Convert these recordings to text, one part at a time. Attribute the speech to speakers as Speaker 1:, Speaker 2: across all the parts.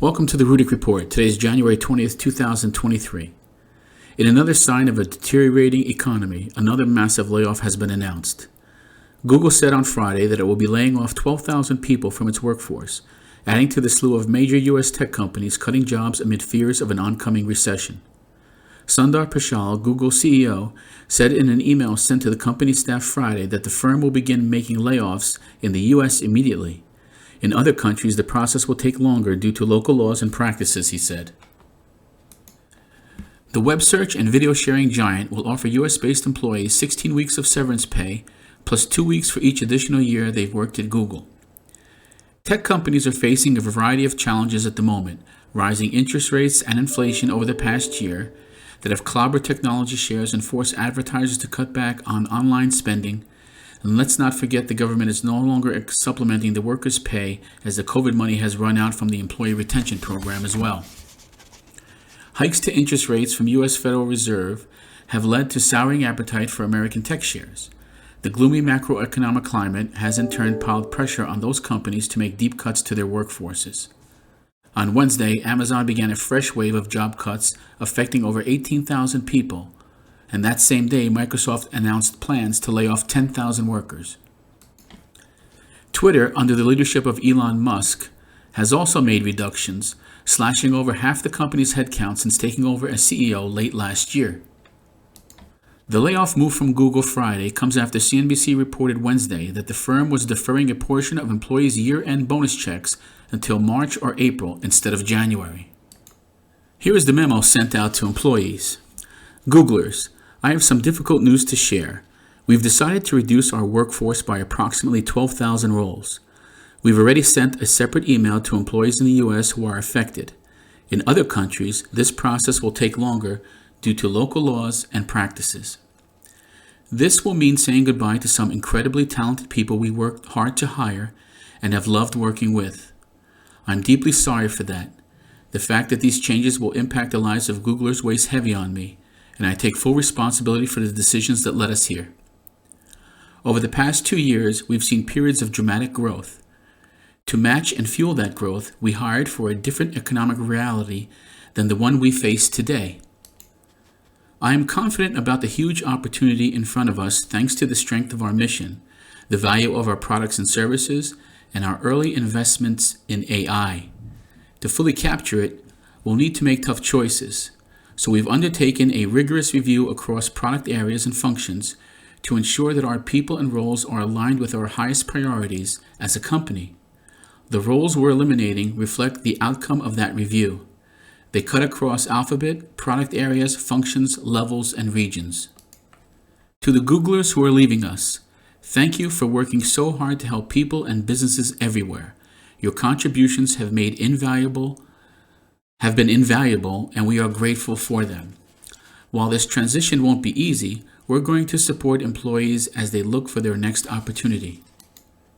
Speaker 1: Welcome to the Rudick Report. Today is January 20th, 2023. In another sign of a deteriorating economy, another massive layoff has been announced. Google said on Friday that it will be laying off 12,000 people from its workforce, adding to the slew of major U.S. tech companies cutting jobs amid fears of an oncoming recession. Sundar Pichai, Google CEO, said in an email sent to the company staff Friday that the firm will begin making layoffs in the U.S. immediately. In other countries, the process will take longer due to local laws and practices, he said. The web search and video sharing giant will offer U.S.-based employees 16 weeks of severance pay, plus 2 weeks for each additional year they've worked at Google. Tech companies are facing a variety of challenges at the moment, rising interest rates and inflation over the past year that have clobbered technology shares and forced advertisers to cut back on online spending. And let's not forget the government is no longer supplementing the workers' pay as the COVID money has run out from the Employee Retention Program as well. Hikes to interest rates from U.S. Federal Reserve have led to souring appetite for American tech shares. The gloomy macroeconomic climate has in turn piled pressure on those companies to make deep cuts to their workforces. On Wednesday, Amazon began a fresh wave of job cuts affecting over 18,000 people. And that same day, Microsoft announced plans to lay off 10,000 workers. Twitter, under the leadership of Elon Musk, has also made reductions, slashing over half the company's headcount since taking over as CEO late last year. The layoff move from Google Friday comes after CNBC reported Wednesday that the firm was deferring a portion of employees' year-end bonus checks until March or April instead of January. Here is the memo sent out to employees. Googlers, I have some difficult news to share. We've decided to reduce our workforce by approximately 12,000 roles. We've already sent a separate email to employees in the U.S. who are affected. In other countries, this process will take longer due to local laws and practices. This will mean saying goodbye to some incredibly talented people we worked hard to hire and have loved working with. I'm deeply sorry for that. The fact that these changes will impact the lives of Googlers weighs heavy on me, and I take full responsibility for the decisions that led us here. Over the past 2 years, we've seen periods of dramatic growth. To match and fuel that growth, we hired for a different economic reality than the one we face today. I am confident about the huge opportunity in front of us thanks to the strength of our mission, the value of our products and services, and our early investments in AI. To fully capture it, we'll need to make tough choices. So we've undertaken a rigorous review across product areas and functions to ensure that our people and roles are aligned with our highest priorities as a company. The roles we're eliminating reflect the outcome of that review. They cut across alphabet, product areas, functions, levels, and regions. To the Googlers who are leaving us, thank you for working so hard to help people and businesses everywhere. Your contributions have been invaluable, and we are grateful for them. While this transition won't be easy, we're going to support employees as they look for their next opportunity.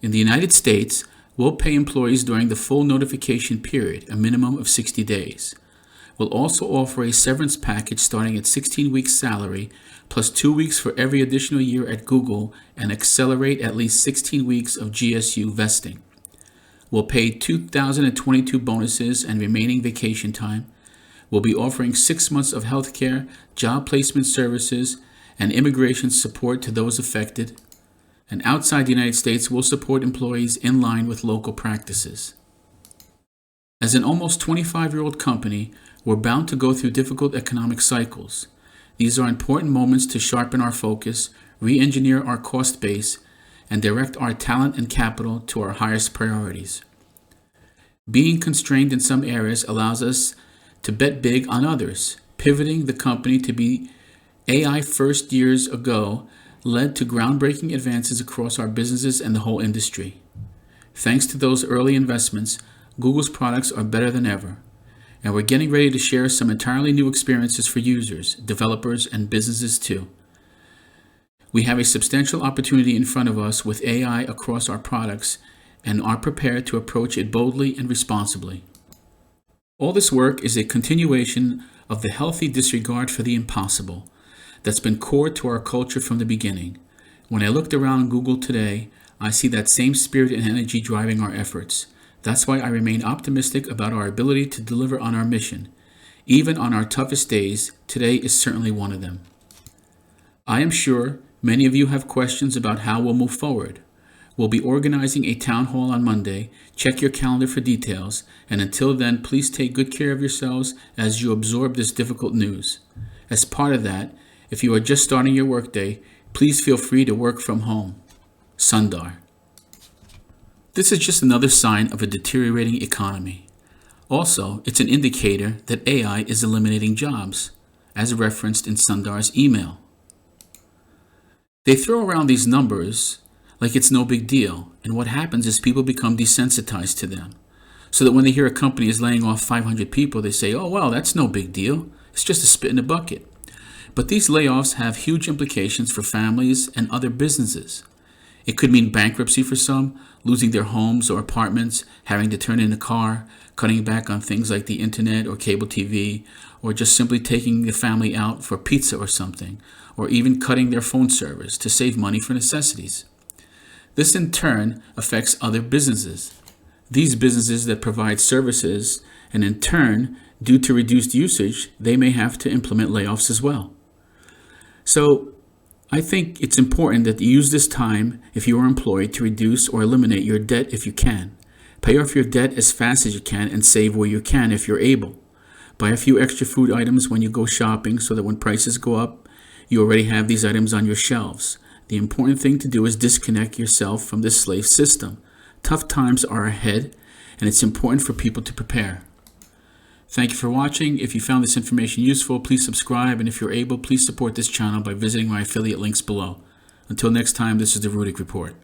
Speaker 1: In the United States, we'll pay employees during the full notification period, a minimum of 60 days. We'll also offer a severance package starting at 16 weeks salary, plus 2 weeks for every additional year at Google, and accelerate at least 16 weeks of GSU vesting. We'll pay 2022 bonuses and remaining vacation time. We'll be offering 6 months of healthcare, job placement services, and immigration support to those affected. And outside the United States, we'll support employees in line with local practices. As an almost 25-year-old company, we're bound to go through difficult economic cycles. These are important moments to sharpen our focus, re-engineer our cost base, and direct our talent and capital to our highest priorities. Being constrained in some areas allows us to bet big on others. Pivoting the company to be AI first years ago led to groundbreaking advances across our businesses and the whole industry. Thanks to those early investments, Google's products are better than ever, and we're getting ready to share some entirely new experiences for users, developers, and businesses too. We have a substantial opportunity in front of us with AI across our products and are prepared to approach it boldly and responsibly. All this work is a continuation of the healthy disregard for the impossible that's been core to our culture from the beginning. When I looked around Google today, I see that same spirit and energy driving our efforts. That's why I remain optimistic about our ability to deliver on our mission. Even on our toughest days, today is certainly one of them. I am sure many of you have questions about how we'll move forward. We'll be organizing a town hall on Monday. Check your calendar for details, and until then, please take good care of yourselves as you absorb this difficult news. As part of that, if you are just starting your workday, please feel free to work from home. Sundar. This is just another sign of a deteriorating economy. Also, it's an indicator that AI is eliminating jobs, as referenced in Sundar's email. They throw around these numbers like it's no big deal, and what happens is people become desensitized to them. So that when they hear a company is laying off 500 people, they say, oh, well, that's no big deal. It's just a spit in a bucket. But these layoffs have huge implications for families and other businesses. It could mean bankruptcy for some, losing their homes or apartments, having to turn in a car, cutting back on things like the internet or cable TV, or just simply taking the family out for pizza or something, or even cutting their phone service to save money for necessities. This in turn affects other businesses. These businesses that provide services, and in turn, due to reduced usage, they may have to implement layoffs as well. So I think it's important that you use this time, if you are employed, to reduce or eliminate your debt if you can. Pay off your debt as fast as you can and save where you can if you're able. Buy a few extra food items when you go shopping so that when prices go up, you already have these items on your shelves. The important thing to do is disconnect yourself from this slave system. Tough times are ahead, and it's important for people to prepare. Thank you for watching. If you found this information useful, please subscribe, and if you're able, please support this channel by visiting my affiliate links below. Until next time, this is the Rudick Report.